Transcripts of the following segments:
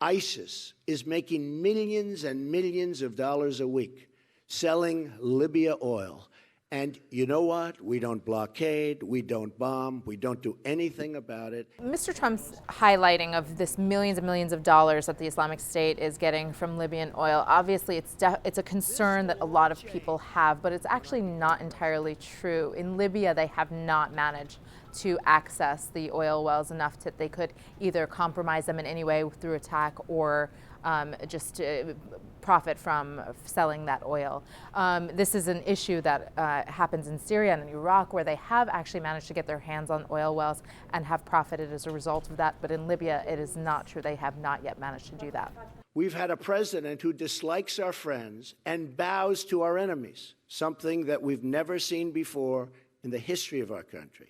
ISIS is making millions and millions of dollars a week selling Libya oil. And you know what? We don't blockade, we don't bomb, we don't do anything about it. Mr. Trump's highlighting of this millions and millions of dollars that the Islamic State is getting from Libyan oil, obviously it's a concern that a lot of people have, but it's actually not entirely true. In Libya, they have not managed to access the oil wells enough that they could either compromise them in any way through attack or just profit from selling that oil. This is an issue that happens in Syria and in Iraq, where they have actually managed to get their hands on oil wells and have profited as a result of that. But in Libya, it is not true. They have not yet managed to do that. We've had a president who dislikes our friends and bows to our enemies, something that we've never seen before in the history of our country.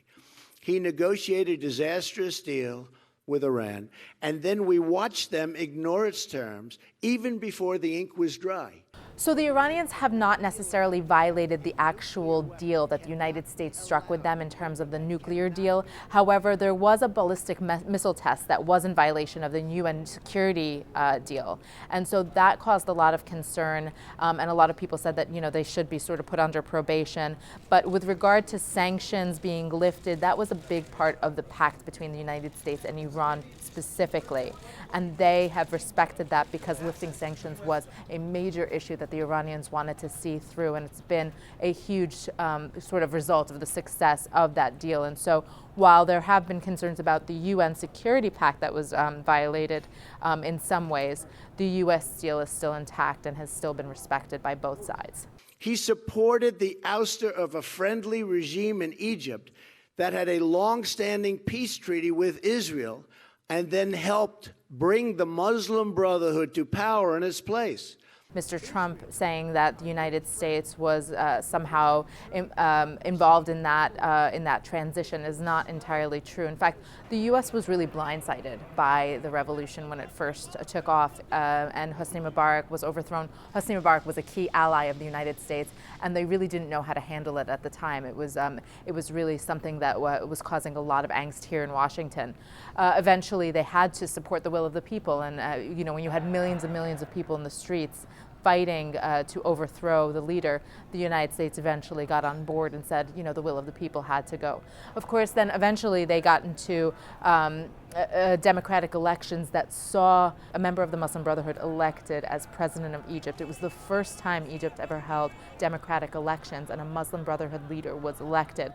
He negotiated a disastrous deal with Iran, and then we watched them ignore its terms even before the ink was dry. So the Iranians have not necessarily violated the actual deal that the United States struck with them in terms of the nuclear deal. However, there was a ballistic missile test that was in violation of the UN security deal. And so that caused a lot of concern. And a lot of people said that, they should be sort of put under probation. But with regard to sanctions being lifted, that was a big part of the pact between the United States and Iran specifically. And they have respected that because lifting sanctions was a major issue that the Iranians wanted to see through, and it's been a huge sort of result of the success of that deal. And so while there have been concerns about the UN security pact that was violated in some ways, the U.S. deal is still intact and has still been respected by both sides. He supported the ouster of a friendly regime in Egypt that had a long-standing peace treaty with Israel and then helped bring the Muslim Brotherhood to power in its place. Mr. Trump saying that the United States was somehow involved in that transition is not entirely true. In fact, the U.S. was really blindsided by the revolution when it first took off and Hosni Mubarak was overthrown. Hosni Mubarak was a key ally of the United States, and they really didn't know how to handle it at the time. It was really something that was causing a lot of angst here in Washington. Eventually, they had to support the will of the people, and when you had millions and millions of people in the streets fighting to overthrow the leader, the United States eventually got on board and said, the will of the people had to go. Of course, then eventually they got into democratic elections that saw a member of the Muslim Brotherhood elected as president of Egypt. It was the first time Egypt ever held democratic elections and a Muslim Brotherhood leader was elected.